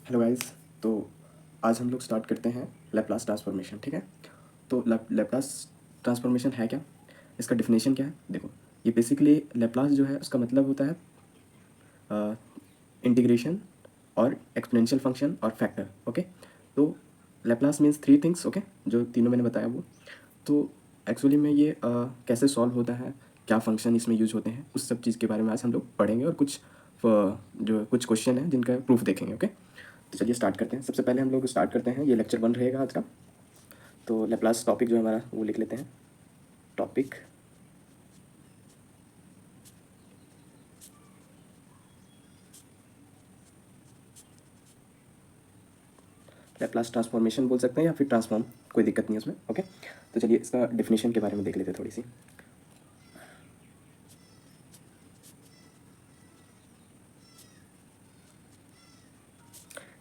Hello guys. तो आज हम लोग स्टार्ट करते हैं लैप्लास ट्रांसफॉर्मेशन। ठीक है, तो लैप्लास ट्रांसफॉर्मेशन है क्या, इसका डिफिनेशन क्या है। देखो, ये बेसिकली लैप्लास जो है उसका मतलब होता है इंटीग्रेशन और एक्सपोनेंशियल फंक्शन और फैक्टर। ओके, तो Laplace means three things. Okay, जो तीनों मैंने बताया वो। तो एक्चुअली में ये कैसे सॉल्व होता है, क्या फंक्शन इसमें यूज होते हैं, उस सब चीज़ के बारे में आज हम लोग पढ़ेंगे और कुछ जो कुछ क्वेश्चन हैं जिनका प्रूफ देखेंगे। ओके, तो चलिए स्टार्ट करते हैं। सबसे पहले हम लोग स्टार्ट करते हैं, ये लेक्चर 1 रहेगा आज का। तो लैप्लास टॉपिक जो है हमारा वो लिख लेते हैं। टॉपिक लैप्लास ट्रांसफॉर्मेशन बोल सकते हैं या फिर ट्रांसफॉर्म, कोई दिक्कत नहीं है उसमें। ओके, तो चलिए इसका डिफिनेशन के बारे में देख लेते हैं थोड़ी सी।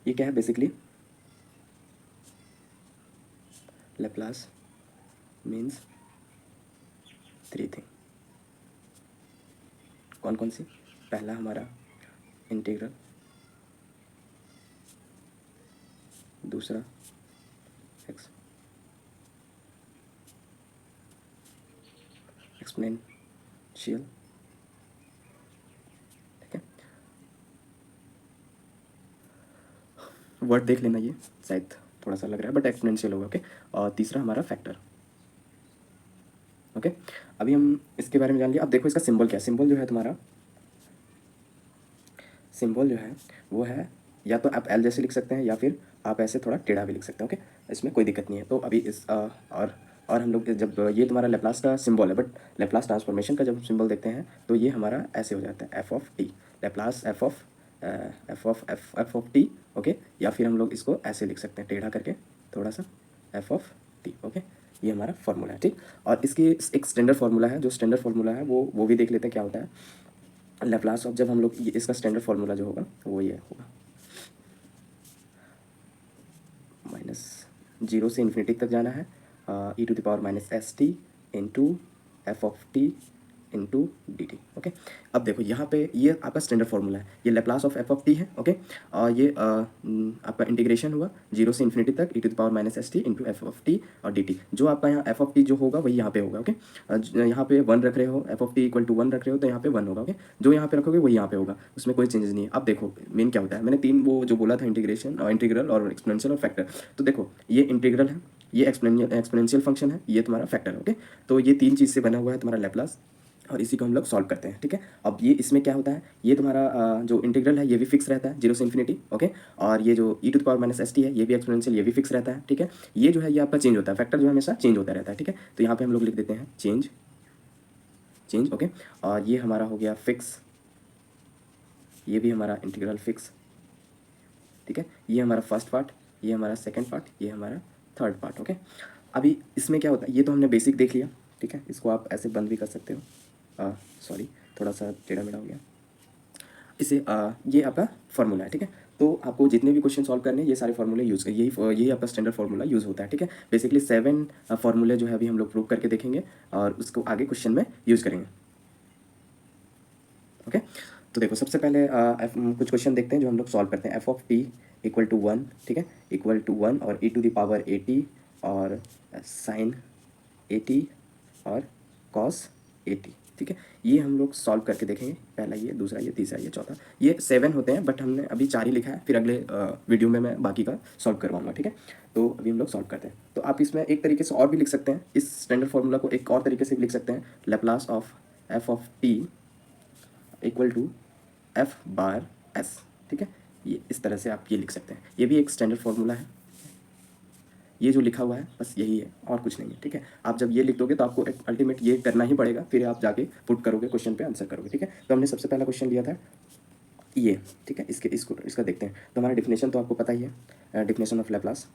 ये क्या है basically, Laplace means three thing. कौन कौन सी? पहला हमारा इंटीग्रल, दूसरा एक्सपोनेंशियल, ठीक है, वर्ड देख लेना, ये शायद थोड़ा सा लग रहा है बट एक्सपोनेंशियल होगा। ओके, और तीसरा हमारा फैक्टर। ओके, अभी हम इसके बारे में जान लिया। अब देखो इसका सिंबल क्या है। सिंबल जो है तुम्हारा, सिंबल जो है वो है, या तो आप एल जैसे लिख सकते हैं या फिर आप ऐसे थोड़ा टेढ़ा भी लिख सकते हैं। ओके, इसमें कोई दिक्कत नहीं है। तो अभी इस और हम लोग जब ये तुम्हारा लेप्लास का सिंबल है, बट लेप्लास ट्रांसफॉर्मेशन का जब सिंबल देखते हैं तो ये हमारा ऐसे हो जाता है, F of T, Laplace F of T. Okay, या फिर हम लोग इसको ऐसे लिख सकते हैं टेढ़ा करके थोड़ा सा, एफ ऑफ टी। ओके, ये हमारा फॉर्मूला है। ठीक, और इसकी एक स्टैंडर्ड फार्मूला है, जो स्टैंडर्ड फार्मूला है वो भी देख लेते हैं क्या होता है। लैप्लास ऑफ, जब हम लोग इसका स्टैंडर्ड फार्मूला जो होगा वो ये होगा, माइनस जीरो से इन्फिनिटी तक जाना है, e to the power minus S T into f of t into D T. Okay, अब देखो यहाँ पे ये आपका स्टैंडर्ड फार्मूला है, ये Laplace of F of t है। ओके, और ये आपका इंटीग्रेशन हुआ जीरो से इन्फिनिटी तक e to the power minus S T into f of t और डी टी। जो आपका यहाँ एफ ऑफ टी जो होगा वही यहाँ पे होगा। ओके, यहाँ पे वन रख रहे हो, F of T equal to one रख रहे हो तो यहाँ पे वन होगा। ओके, जो यहाँ पे रखोगे वही यहाँ पे होगा, उसमें कोई चेंजेस नहीं है। अब देखो मेन क्या होता है, मैंने तीन वो जो बोला था, इंटीग्रेशन और इंटीग्रल और एक्सपोनेंशियल और फैक्टर। तो देखो ये इंटीग्रल है, ये एक्सपोनेंशियल फंक्शन है, ये तुम्हारा फैक्टर है। ओके, तो ये तीन चीज़ से बना हुआ है तुम्हारा लैप्लास, और इसी को हम लोग सॉल्व करते हैं। ठीक है, अब ये इसमें क्या होता है, ये तुम्हारा जो इंटीग्रल है ये भी फिक्स रहता है जीरो से इन्फिनिटी। ओके, और ये जो e to the power minus S t है ये भी एक्सपोनेंशियल, ये भी फिक्स रहता है। ठीक है, ये जो है ये आपका चेंज होता है, फैक्टर जो है हमेशा चेंज होता रहता है। ठीक है, तो यहाँ पे हम लोग लिख देते हैं चेंज चेंज। ओके, और ये हमारा हो गया फिक्स, ये भी हमारा इंटीग्रल फिक्स। ठीक है, ये हमारा फर्स्ट पार्ट, ये हमारा सेकंड पार्ट, ये हमारा थर्ड पार्ट। ओके, अभी इसमें क्या होता है, ये तो हमने बेसिक देख लिया। ठीक है, इसको आप ऐसे बंद भी कर सकते हो, सॉरी थोड़ा सा टेढ़ा मेढ़ा हो गया। इसे ये आपका फार्मूला है। ठीक है, तो आपको जितने भी क्वेश्चन सॉल्व करने हैं ये सारे फार्मूले यूज़ कर, यही आपका स्टैंडर्ड फार्मूला यूज़ होता है। ठीक है, बेसिकली 7 फार्मूले जो है अभी हम लोग प्रूव करके देखेंगे और उसको आगे क्वेश्चन में यूज़ करेंगे। ओके, तो देखो सबसे पहले कुछ क्वेश्चन देखते हैं जो हम लोग सॉल्व करते हैं। F of T equal to one, ठीक है, इक्वल टू वन, और e to the power a t और साइन ए टी और कॉस ए टी। ठीक है, ये हम लोग सॉल्व करके देखेंगे, पहला ये, दूसरा ये, तीसरा ये, चौथा। ये 7 होते हैं बट हमने अभी 4 ही लिखा है, फिर अगले वीडियो में मैं बाकी का सॉल्व करवाऊंगा। ठीक है, तो अभी हम लोग सॉल्व करते हैं। तो आप इसमें एक तरीके से और भी लिख सकते हैं, इस स्टैंडर्ड फार्मूला को एक और तरीके से भी लिख सकते हैं, Laplace of F of T equal to F bar S. ठीक है, ये इस तरह से आप ये लिख सकते हैं, ये भी एक स्टैंडर्ड फार्मूला है। ये जो लिखा हुआ है बस यही है और कुछ नहीं है। ठीक है, आप जब ये लिख दोगे तो आपको अल्टीमेट ये करना ही पड़ेगा, फिर आप जाके पुट करोगे, क्वेश्चन पे आंसर करोगे। ठीक है, तो हमने सबसे पहला क्वेश्चन लिया था ये। ठीक है, इसका देखते हैं। तो हमारा डिफिनेशन तो आपको पता ही है, डिफिनेशन ऑफ लैप्लास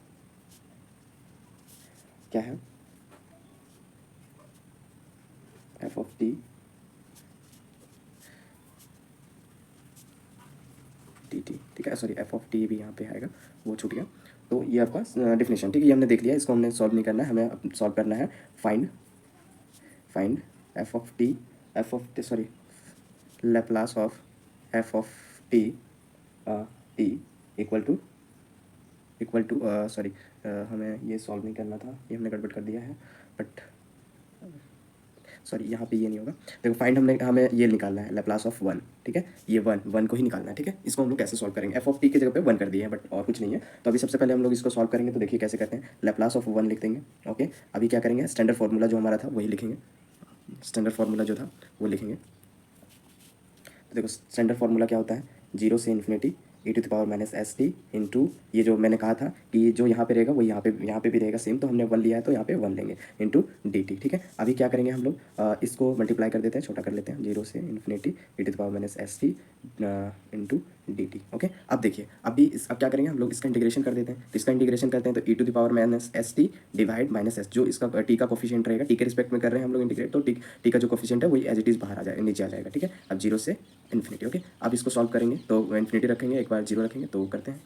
क्या है, F of T T T. ठीक है, सॉरी एफ ऑफ टी भी यहाँ पे आएगा, वो छूट गया। तो ये आपका डिफिनेशन, ठीक है, ये हमने देख लिया, इसको हमने सॉल्व नहीं करना है, हमें सॉल्व करना है find find F of T, sorry Laplace of F of T T equal to equal to sorry हमें ये सॉल्व नहीं करना था, ये हमने गड़बड़ कर दिया है, बट सॉरी यहाँ पे ये नहीं होगा। देखो फाइंड हमें ये निकालना है लैप्लास ऑफ वन, ठीक है, ये वन को ही निकालना है, ठीक है। इसको हम लोग कैसे सॉल्व करेंगे, एफ ऑफ टी की जगह पे वन कर दिए हैं, बट और कुछ नहीं है। तो अभी सबसे पहले हम लोग इसको सॉल्व करेंगे, तो देखिए कैसे करते हैं, लैप्लास ऑफ वन लिख देंगे। ओके, अभी क्या करेंगे, स्टैंडर्ड फार्मूला जो हमारा था वही लिखेंगे, स्टैंडर्ड फार्मूला जो था वो लिखेंगे। तो देखो स्टैंडर्ड फार्मूला क्या होता है, जीरो से infinity e to the power minus S T into, ये जो मैंने कहा था कि जो यहाँ पे रहेगा वो यहाँ पे भी रहेगा सेम, तो हमने वन लिया है तो यहाँ पे वन लेंगे इंटू डी टी, ठीक है। अभी क्या करेंगे हम लोग, इसको मल्टीप्लाई कर देते हैं, छोटा कर लेते हैं, जीरो से infinity e to the power minus S T into D T. Okay, अब देखिए अब क्या करेंगे हम लोग, इसका इंटीग्रेशन कर देते हैं। तो इसका इंटीग्रेशन करते हैं तो e to the power minus S T divide minus S, जो इसका टी का कोफिशिएंट रहेगा, टी के रिस्पेक्ट में कर रहे हैं हम लोग इंटीग्रेट, तो टी का जो कोफिशिएंट है वही एज इट इज़ बाहर आ जाएगा, नीचे आ जाएगा, ठीक है। अब जीरो से इन्फिनिटी। ओके, अब इसको सॉल्व करेंगे तो इन्फिनिटी रखेंगे, एक बार जीरो रखेंगे, तो करते हैं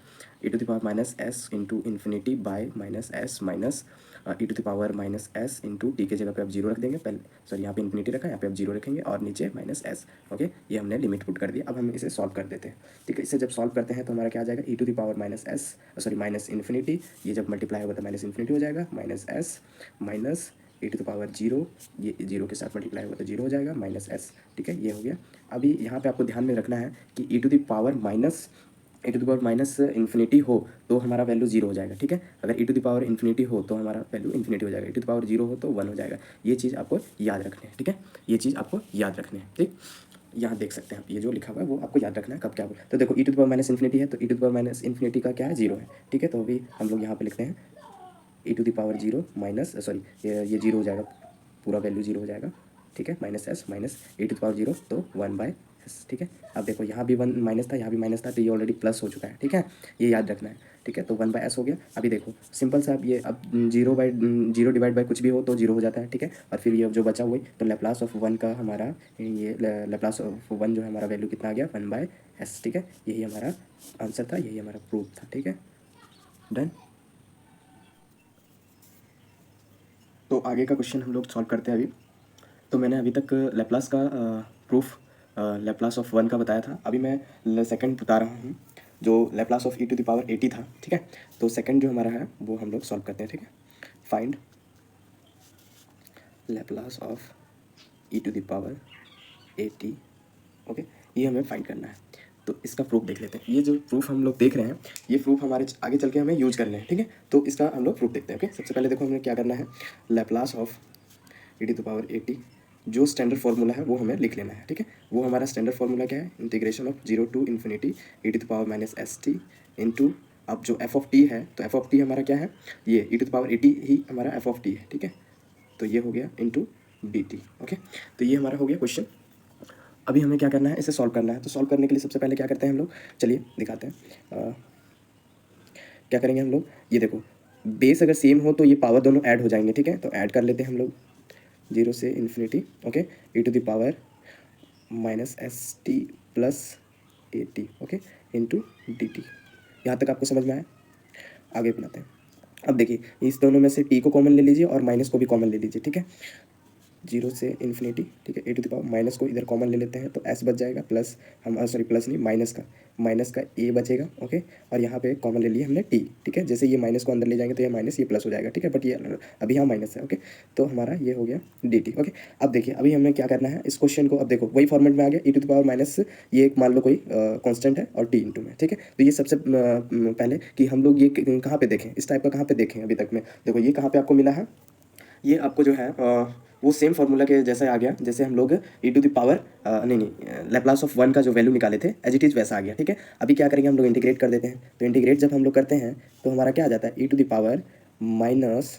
e to the power minus S into infinity by minus S minus e to the power minus S into T के जगह पे अब जीरो रख देंगे, पहले सॉरी यहाँ पे इन्फिनिटी रखा है, यहाँ पे अब जीरो रखेंगे और नीचे माइनस एस। ओके, ये हमने लिमिट पुट कर दिया। अब हम इसे सॉल्व कर देते हैं, ठीक है। इसे जब सॉल्व करते हैं तो हमारा क्या आ जाएगा, e to the power minus S sorry minus infinity, ये जब मल्टीप्लाई होगा तो माइनस इन्फिनिटी हो जाएगा, minus S minus e to the power zero, ये जीरो के साथ मल्टीप्लाई होगा तो जीरो हो जाएगा, माइनस एस, ठीक है, ये हो गया। अभी यहाँ पे आपको ध्यान में रखना है कि e to the power minus infinity हो तो हमारा वैल्यू जीरो हो जाएगा, ठीक है। अगर e to the power infinity हो तो हमारा वैल्यू इन्फिनिटी हो जाएगा, e to the power zero हो तो वन हो जाएगा। ये चीज़ आपको याद रखनी है, ठीक है, ये चीज़ आपको याद रखनी है, ठीक। यहाँ देख सकते हैं आप, ये जो लिखा हुआ है वो आपको याद रखना है कब क्या हो। तो देखो e to the power minus infinity है तो e to the power minus infinity का क्या है, जीरो है, ठीक है। तो अभी हम लोग यहाँ पे लिखते हैं e to the power zero minus sorry ये जीरो हो जाएगा, पूरा वैल्यू जीरो हो जाएगा, ठीक है, minus S minus e to the power zero तो वन बाय एस, ठीक है। अब देखो यहाँ भी वन माइनस था, यहाँ भी माइनस था, तो ये ऑलरेडी प्लस हो चुका है, ठीक है, ये याद रखना है, ठीक है। तो वन बाय एस हो गया। अभी देखो सिंपल सा, अब ये अब जीरो डिवाइड बाय कुछ भी हो तो जीरो हो जाता है, ठीक है। और फिर ये जो बचा हुआ तो लैप्लास ऑफ वन का हमारा ये लैप्लास ऑफ वन जो है हमारा वैल्यू कितना आ गया, वन बाय एस, ठीक है। यही हमारा आंसर था, यही हमारा प्रूफ था, ठीक है, डन। तो आगे का क्वेश्चन हम लोग सॉल्व करते हैं अभी। तो मैंने अभी तक लैप्लास का प्रूफ लैप्लास ऑफ वन का बताया था, अभी मैं सेकंड बता रहा हूँ जो Laplace of e to the power 80 था, ठीक है। तो सेकंड जो हमारा है वो हम लोग सॉल्व करते हैं, ठीक है। Find Laplace of e to the power 80, okay, ये हमें फाइंड करना है। तो इसका प्रूफ देख लेते हैं, ये जो प्रूफ हम लोग देख रहे हैं ये प्रूफ हमारे आगे चल के हमें यूज करने हैं, ठीक है। तो इसका हम लोग प्रूफ देखते हैं। ओके, सबसे पहले देखो हमें क्या करना है, Laplace of e to the power 80 जो स्टैंडर्ड फार्मूला है वो हमें लिख लेना है, ठीक है। वो हमारा स्टैंडर्ड फार्मूला क्या है, integration of zero to infinity e to the power minus S T into, अब जो एफ ऑफ टी है तो एफ ऑफ टी हमारा क्या है, ये e टू द पावर 80 ही हमारा एफ ऑफ टी है, ठीक है। तो ये हो गया इंटू डी टी। ओके, तो ये हमारा हो गया क्वेश्चन। अभी हमें क्या करना है, इसे सॉल्व करना है। तो सॉल्व करने के लिए सबसे पहले क्या करते हैं हम लोग, चलिए दिखाते हैं। क्या करेंगे हम लोग, ये देखो बेस अगर सेम हो तो ये पावर दोनों ऐड हो जाएंगे, ठीक है। तो ऐड कर लेते हैं हम लोग, जीरो से infinity, okay, e to the power minus S T plus A T, okay, into D T. यहाँ तक आपको समझ में आया, आगे बनाते हैं। अब देखिए इस दोनों में से t को कॉमन ले लीजिए और माइनस को भी कॉमन ले लीजिए, ठीक है, जीरो से इन्फिनिटी, ठीक है, e to the power minus को इधर कॉमन ले लेते हैं तो s बच जाएगा, प्लस हम सॉरी प्लस नहीं माइनस का a बचेगा, ओके। और यहाँ पे कॉमन ले लिया हमने t, ठीक है, जैसे ये माइनस को अंदर ले जाएंगे तो ये माइनस ये प्लस हो जाएगा, ठीक है, बट ये अभी यहाँ माइनस है, ओके। तो हमारा ये हो गया dt, ओके। अब देखिए अभी हमें क्या करना है, इस क्वेश्चन को अब देखो वही फॉर्मेट में आ गया, e to the power minus ये एक मान लो कोई कॉन्स्टेंट है और t इंटू में, ठीक है। तो ये सबसे पहले कि हम लोग ये कहाँ पे देखें, इस टाइप का कहाँ पे देखें अभी तक में, देखो ये कहाँ पे आपको मिला है, ये आपको जो है वो सेम फार्मूला के जैसा आ गया, जैसे हम लोग e टू द पावर नहीं लैप्लास ऑफ वन का जो वैल्यू निकाले थे एज इट इज़ वैसा आ गया, ठीक है। अभी क्या करेंगे हम लोग, इंटीग्रेट कर देते हैं। तो इंटीग्रेट जब हम लोग करते हैं तो हमारा क्या आ जाता है, e to the power minus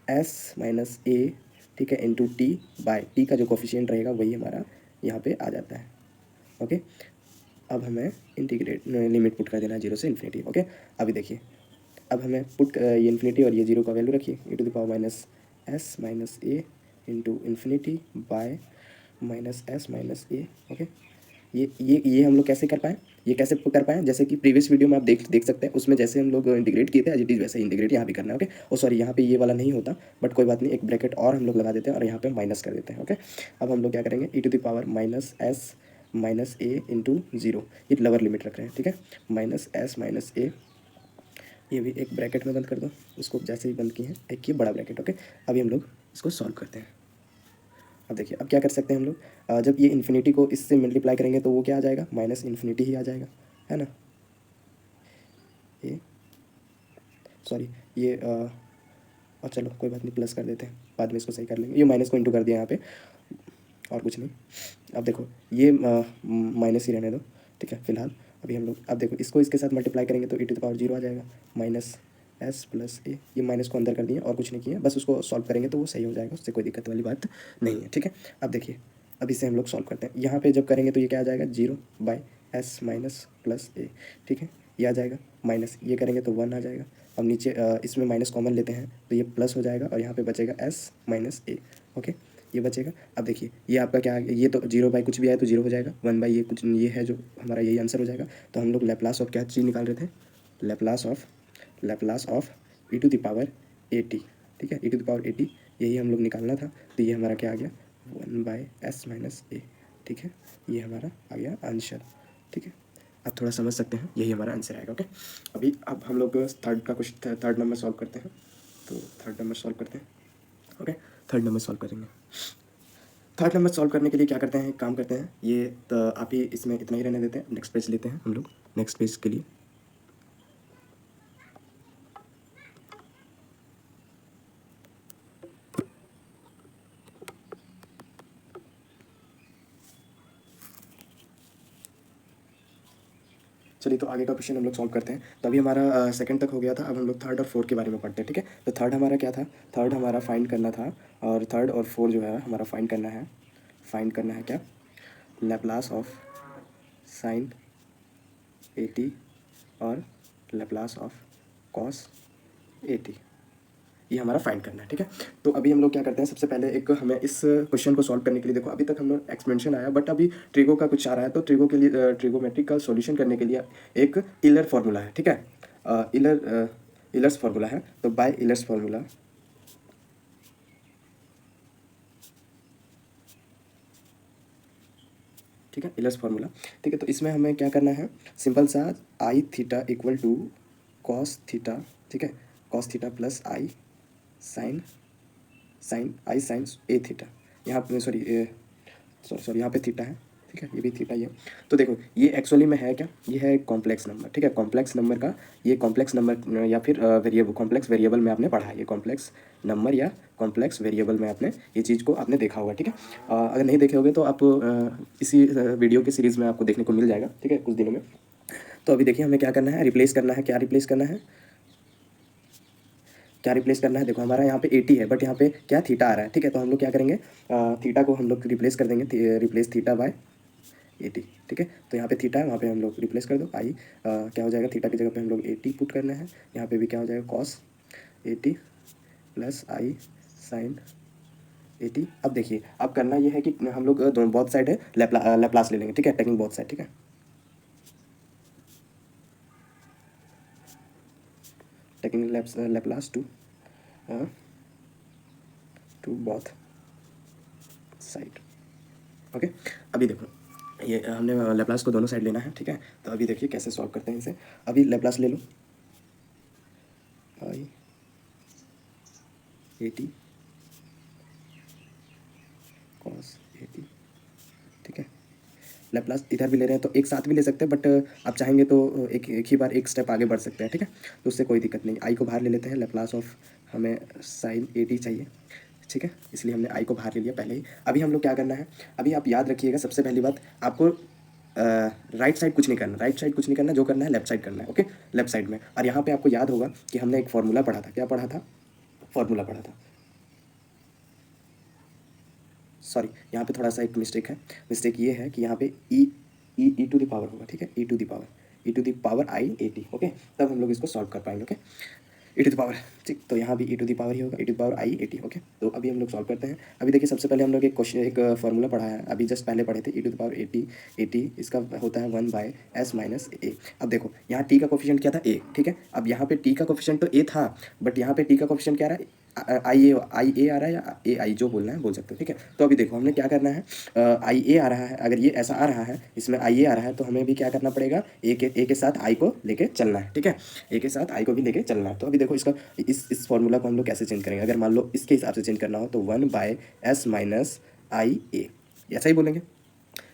S minus a, ठीक है, इंटू टी बाय टी का जो कोफिशिएंट रहेगा वही हमारा यहाँ पे आ जाता है, ओके। अब हमें इंटीग्रेट लिमिट पुट कर देना है जीरो से इन्फिनिटी, ओके। अभी देखिए अब हमें पुट ये इन्फिनिटी और ये जीरो का वैल्यू रखिए, e to the power minus S minus A into infinity by minus S minus A, okay. ये हम लोग कैसे कर पाएँ, ये कैसे कर पाएँ, जैसे कि प्रीवियस वीडियो में आप देख सकते हैं, उसमें जैसे हम लोग इंटीग्रेट किए थे एज इट इज़ वैसे इंटीग्रेट यहाँ भी करना है, ओके। और सॉरी यहाँ पे ये वाला नहीं होता, बट कोई बात नहीं, एक ब्रैकेट और हम लोग लगा देते हैं और यहाँ पे माइनस कर देते हैं, ओके। अब हम लोग क्या करेंगे, e to the power minus S minus A into zero, ये लोअर लिमिट रख रहे हैं, ठीक है, माइनस एस माइनस ए ये भी एक ब्रैकेट में बंद कर दो, इसको जैसे ही बंद किए हैं एक ये बड़ा ब्रैकेट। ओके, अभी हम लोग इसको सॉल्व करते हैं। अब देखिए अब क्या कर सकते हैं हम लोग, जब ये इन्फिनिटी को इससे मल्टीप्लाई करेंगे तो वो क्या आ जाएगा, माइनस इन्फिनिटी ही आ जाएगा, है ना। ये सॉरी ये और चलो कोई बात नहीं, प्लस कर देते हैं, बाद में इसको सही कर लेंगे। ये माइनस को इंटू कर दिया यहाँ पे, और कुछ नहीं। अब देखो ये माइनस ही रहने दो, ठीक है फिलहाल। अभी हम लोग अब देखो इसको इसके साथ मल्टीप्लाई करेंगे तो e⁻0 आ जाएगा, माइनस एस प्लस ए। ये माइनस को अंदर कर दिए और कुछ नहीं किया, बस उसको सॉल्व करेंगे तो वो सही हो जाएगा, उससे कोई दिक्कत वाली बात नहीं है, ठीक है। अब देखिए अब इसे हम लोग सॉल्व करते हैं। यहाँ पे जब करेंगे तो ये क्या आ जाएगा, 0/s माइनस प्लस ए, ठीक है। ये आ जाएगा माइनस, ये करेंगे तो 1 आ जाएगा। अब नीचे इसमें माइनस कॉमन लेते हैं तो ये प्लस हो जाएगा, और यहाँ पे बचेगा s माइनस ए। ओके, ये बचेगा। अब देखिए ये आपका क्या, ये तो 0 बाई कुछ भी आए तो 0 हो जाएगा, 1 बाई ये कुछ ये है जो हमारा यही आंसर हो जाएगा। तो हम लोग लैप्लास ऑफ क्या चीज़ निकाल रहे थे, लैप्लास ऑफ e⁻at, ठीक है, e⁻at यही हम लोग निकालना था। तो ये हमारा क्या आ गया, 1/s माइनस ए, ठीक है। ये हमारा आ गया आंसर, ठीक है। आप थोड़ा समझ सकते हैं, यही हमारा आंसर आएगा। ओके, अभी अब हम लोग थर्ड नंबर सॉल्व करते हैं। तो थर्ड नंबर सॉल्व करते हैं। ओके, थर्ड नंबर सॉल्व करेंगे। थर्ड नंबर सॉल्व करने के लिए क्या करते हैं, एक काम करते हैं, ये तो आप ही इसमें इतना ही रहने देते हैं। नेक्स्ट पेज लेते हैं हम लोग, नेक्स्ट पेज के लिए। चलिए तो आगे का क्वेश्चन हम लोग सॉल्व करते हैं। तो अभी हमारा सेकंड तक हो गया था, अब हम लोग थर्ड और फोर्थ के बारे में पढ़ते हैं, ठीक है। तो थर्ड हमारा क्या था, थर्ड हमारा फाइंड करना था, और थर्ड और फोर्थ जो है हमारा फाइंड करना है क्या, लैप्लास ऑफ साइन at और लैप्लास ऑफ कॉस at, ये हमारा फाइंड करना है, ठीक है। तो अभी हम लोग क्या करते हैं, सबसे पहले एक हमें इस क्वेश्चन को सॉल्व करने के लिए, देखो अभी तक हम लोग एक्सपेंशन आया, बट अभी ट्रिगो का कुछ आ रहा है। तो ट्रिगो के लिए ट्रिगोमेट्रिक का सॉल्यूशन करने के लिए एक इलर फार्मूला है, ठीक है। इलर्स फार्मूला है, तो बाय इलर्स फार्मूला ठीक है, इलर्स फार्मूला, ठीक है। तो इसमें हमें क्या करना है, सिंपल सा i theta equal to cos theta, ठीक है, cos theta plus i sine i sine a theta. यहाँ पे सॉरी यहाँ पे थीटा है, ठीक है, ये भी थीटा ही है। तो देखो ये एक्चुअली में है क्या, ये है कॉम्प्लेक्स नंबर, ठीक है। कॉम्प्लेक्स नंबर का ये कॉम्प्लेक्स नंबर या फिर वेरिएबल, कॉम्प्लेक्स वेरिएबल में आपने पढ़ा है, ये कॉम्प्लेक्स नंबर या कॉम्प्लेक्स वेरिएबल में आपने ये चीज़ को आपने देखा होगा, ठीक है। अगर नहीं देखे होगे तो आप इसी वीडियो के सीरीज़ में आपको देखने को मिल जाएगा, ठीक है, कुछ दिनों में। तो अभी देखिए हमें क्या करना है, रिप्लेस करना है। क्या रिप्लेस करना है, क्या रिप्लेस करना है, देखो हमारा यहाँ पे 80 है, बट यहाँ पे क्या थीटा आ रहा है, ठीक है। तो हम लोग क्या करेंगे, थीटा को हम लोग रिप्लेस कर देंगे, रिप्लेस थीटा बाय 80, ठीक है। तो यहाँ पे थीटा है, वहाँ पे हम लोग रिप्लेस कर दो आई, क्या हो जाएगा, थीटा की जगह पे हम लोग 80 पुट करना है। यहाँ पे भी क्या हो जाएगा, कॉस 80 प्लस आई साइन 80। अब देखिए अब करना ये है कि हम लोग दोनों बोथ साइड है लैप्लास ले लेंगे, ठीक है, टेकिंग बोथ साइड, ठीक है, taking Laplace to both side. Okay, अभी देखो ये हमने लैप्लास को दोनों साइड लेना है, ठीक है। तो अभी देखिए कैसे सॉल्व करते हैं इसे। अभी लैप्लास ले लो, आई 80 कॉस 80, ठीक है। लैप्लास इधर भी ले रहे हैं तो एक साथ भी ले सकते हैं, बट आप चाहेंगे तो एक ही बार एक स्टेप आगे बढ़ सकते हैं, ठीक है। तो उससे कोई दिक्कत नहीं, आई को बाहर ले लेते हैं। लैप्लास ऑफ हमें साइन 80 चाहिए, ठीक है, इसलिए हमने आई को बाहर ले लिया पहले ही। अभी हम लोग क्या करना है, अभी आप याद रखिएगा सबसे पहली बात, आपको राइट साइड कुछ नहीं करना, राइट साइड कुछ नहीं करना, जो करना है लेफ्ट साइड करना है, ओके, लेफ्ट साइड में। और यहाँ पे आपको याद होगा कि हमने एक फार्मूला पढ़ा था, क्या पढ़ा था, फार्मूला पढ़ा था, सॉरी यहाँ पे थोड़ा सा एक मिस्टेक है। मिस्टेक ये है कि यहाँ पे ई टू द पावर होगा, ठीक है, e to the power i 80, okay, तब हम लोग इसको सॉल्व कर पाएंगे, okay, e to the power, ठीक। तो यहाँ भी ई टू द पावर ही होगा, e to the power i 80, okay. तो अभी हम लोग सॉल्व करते हैं। अभी देखिए सबसे पहले हम लोग एक क्वेश्चन, एक फार्मूला पढ़ा है, अभी जस्ट पहले पढ़े थे, ई टू द पावर 80 इसका होता है 1/s माइनस ए। अब देखो यहाँ टी का कोफिशिएंट क्या था, ए, ठीक है। अब यहाँ पे टी का कोफिशिएंट तो ए था, बट यहाँ पे टी का कोफिशिएंट क्या रहा है, आई ए आ रहा है या ए आई जो बोलना है बोल सकते हो, ठीक है। तो अभी देखो हमने क्या करना है, आई ए आ रहा है, अगर ये ऐसा आ रहा है, इसमें आई ए आ रहा है, तो हमें भी क्या करना पड़ेगा, ए के साथ आई को लेके चलना है, ठीक है। ए के साथ आई को भी लेके चलना है। तो अभी देखो इसका इस फॉर्मूला को हम लोग कैसे चेंज करेंगे, अगर मान लो इसके हिसाब से चेंज करना हो तो 1/s माइनस आई ए, ऐसा ही बोलेंगे।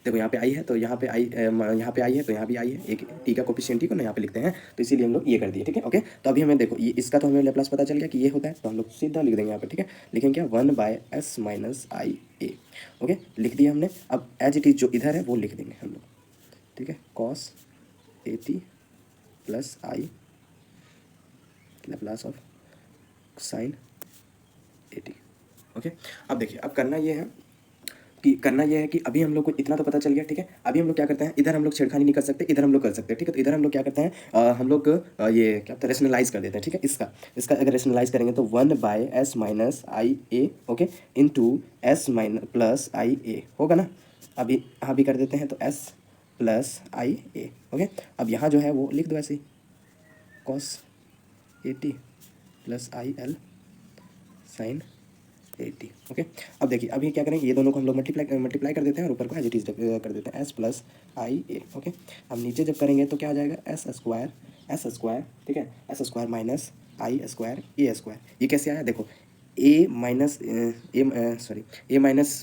देखो यहाँ पे आई है तो यहाँ पे आई, यहाँ पे आई है तो यहाँ भी आई है, एक टी का कोफिशिएंट टी को ना यहाँ पे लिखते हैं, तो इसीलिए हम लोग ये कर दिए, ठीक है। ओके, तो अभी हमें देखो ये इसका तो हमें लेप्लास पता चल गया कि ये होता है, तो हम लोग सीधा लिख देंगे यहाँ पे, ठीक है। लिखेंगे क्या, 1/s minus i a. Okay, लिख दिया हमने। अब एज इट इज जो इधर है वो लिख देंगे हम लोग, ठीक है। Cos a t plus I Laplace of sine a T. Okay, अब देखिए अब करना ये है कि अभी हम लोग को इतना तो पता चल गया, ठीक है। अभी हम लोग क्या करते हैं, इधर हम लोग छेड़खानी नहीं कर सकते, इधर हम लोग कर सकते हैं, ठीक है। तो इधर हम लोग क्या करते हैं, हम लोग ये क्या होता है, रेशनलाइज कर देते हैं, ठीक है। इसका अगर रेशनलाइज करेंगे तो 1/s minus i a, okay, into s minus plus i a होगा ना। अभी यहाँ भी कर देते हैं तो s plus i a, okay. अब यहाँ जो है वो लिख दो ऐसे ही, cos a t plus i l sine 80। Okay, अब देखिए अभी क्या करेंगे, ये दोनों को हम लोग मल्टीप्लाई कर देते हैं और ऊपर को एज इट इज कर देते हैं, s plus i a. Okay, अब नीचे जब करेंगे तो क्या आ जाएगा, एस स्क्वायर, ठीक है, एस स्क्वायर माइनस आई स्क्वायर ए स्क्वायर। ये कैसे आया, देखो ए माइनस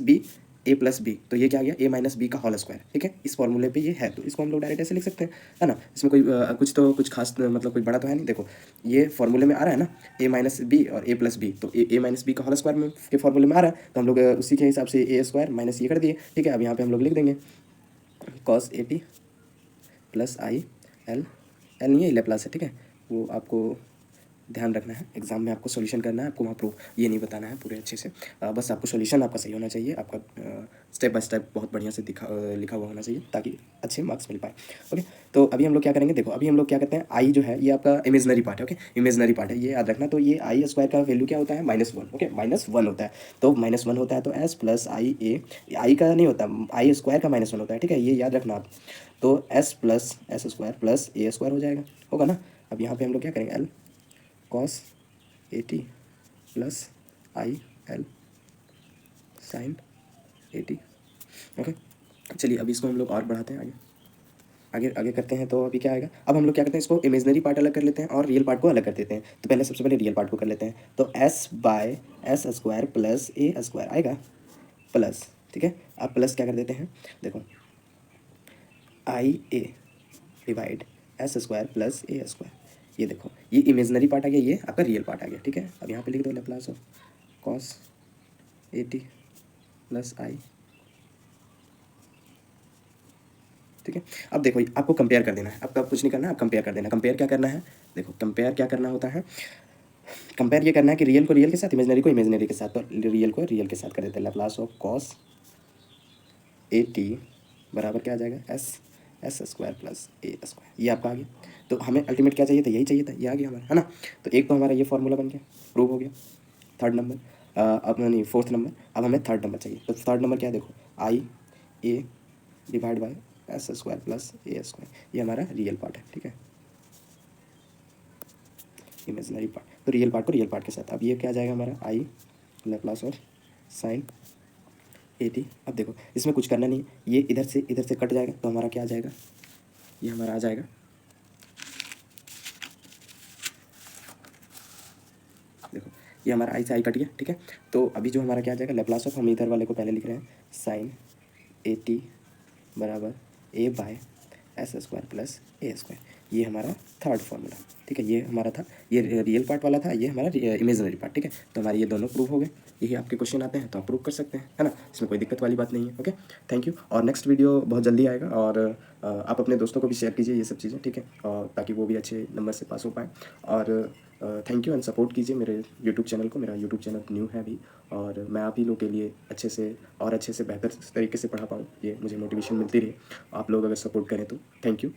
बी ए प्लस बी, तो ये क्या आ गया, ए माइनस बी का होल स्क्वायर, ठीक है। इस फॉर्मूले पे ये है, तो इसको हम लोग डायरेक्ट ऐसे लिख सकते हैं, है ना। इसमें कोई कुछ खास मतलब कुछ बड़ा तो है नहीं। देखो ये फॉर्मूले में आ रहा है ना, ए माइनस बी और ए प्लस बी, तो ए माइनस बी का होल स्क्वायर में के फॉर्मूले में आ रहा है, तो हम लोग उसी के हिसाब से ए स्क्वायर माइनस ये कर दिए, ठीक है। अब यहाँ पे हम लोग लिख देंगे cos a t plus i L, L नहीं है, लेप्लास है, ठीक है। वो आपको ध्यान रखना है, एग्जाम में आपको सॉल्यूशन करना है, आपको वहाँ प्रूफ ये नहीं बताना है पूरे अच्छे से, बस आपको सॉल्यूशन आपका सही होना चाहिए, आपका स्टेप बाय स्टेप बहुत बढ़िया से लिखा हुआ होना चाहिए ताकि अच्छे मार्क्स मिल पाए। ओके, तो अभी हम लोग क्या करेंगे, देखो अभी हम लोग क्या करते हैं, आई जो है ये आपका इमेजनरी पार्ट है, ओके, इमेजनरी पार्ट है, ये याद रखना। तो ये आई स्क्वायर का वैल्यू क्या होता है, -1, ओके, -1 होता है। तो -1 होता है तो एस प्लस आई ए, आई का नहीं होता, आई स्क्वायर का -1 होता है, ठीक है, ये याद रखना आप। तो s plus s square plus a square हो जाएगा, होगा ना। अब यहाँ पे हम लोग क्या करेंगे, L cos a t plus i l sign a T. Okay, चलिए अभी इसको हम लोग और बढ़ाते हैं, आगे करते हैं। तो अभी क्या आएगा, अब हम लोग क्या करते हैं, इसको इमेजनरी पार्ट अलग कर लेते हैं और रियल पार्ट को अलग कर देते हैं। तो पहले सबसे पहले रियल पार्ट को कर लेते हैं, तो s/s square plus a square आएगा प्लस, ठीक है। अब प्लस क्या कर देते हैं, देखो i a divide S square plus a square, ये देखो ये इमेजनरी पार्ट आ गया, ये आपका रियल पार्ट आ गया, ठीक है। अब यहाँ पे लिख दो Laplace of cos a t plus i, ठीक है। अब देखो आपको कंपेयर कर देना है, आपका कुछ नहीं करना है, आप कंपेयर कर देना। कंपेयर क्या करना है, देखो कंपेयर क्या करना होता है, कंपेयर ये करना है कि रियल को रियल के साथ, इमेजनरी को इमेजनरी के साथ। तो रियल को रियल के साथ कर देते हैं, Laplace of cos a t बराबर क्या आ जाएगा, S square plus a square, ये आपका आ गया। तो हमें अल्टीमेट क्या चाहिए था, यही चाहिए था, ये आ गया हमारा, है ना। तो एक तो हमारा ये फॉर्मूला बन गया, प्रूव हो गया। थर्ड नंबर, अब नहीं फोर्थ नंबर, अब हमें थर्ड नंबर चाहिए। तो थर्ड नंबर क्या है, देखो i a divide by s square plus a square, ये हमारा रियल पार्ट है, ठीक है, इमेजनरी पार्ट। तो रियल पार्ट को रियल पार्ट के साथ, अब ये क्या आ जाएगा हमारा, i Laplace of sine a t. अब देखो इसमें कुछ करना नहीं है, ये इधर से कट जाएगा, तो हमारा क्या आ जाएगा, ये हमारा आ जाएगा, देखो ये हमारा आई से आई कट गया, ठीक है। तो अभी जो हमारा क्या आ जाएगा, लैप्लास ऑफ, हम इधर वाले को पहले लिख रहे हैं, साइन ए टी बराबर a by s square plus a square, ये हमारा थर्ड फार्मूला, ठीक है। ये हमारा था, ये रियल पार्ट वाला था, ये हमारा इमेजनरी पार्ट, ठीक है। तो हमारे ये दोनों प्रूफ हो गए, यही आपके क्वेश्चन आते हैं तो आप प्रूव कर सकते हैं, है ना, इसमें कोई दिक्कत वाली बात नहीं है। ओके, थैंक यू, और नेक्स्ट वीडियो बहुत जल्दी आएगा, और आप अपने दोस्तों को भी शेयर कीजिए ये सब चीज़ें, ठीक है, और ताकि वो भी अच्छे नंबर से पास हो पाए। और थैंक यू एंड सपोर्ट कीजिए मेरे यूट्यूब चैनल को, मेरा यूट्यूब चैनल न्यू है अभी, और मैं आप ही लोग के लिए अच्छे से बेहतर तरीके से पढ़ा पाऊँ, ये मुझे मोटिवेशन मिलती रही, आप लोग अगर सपोर्ट करें तो। Thank you.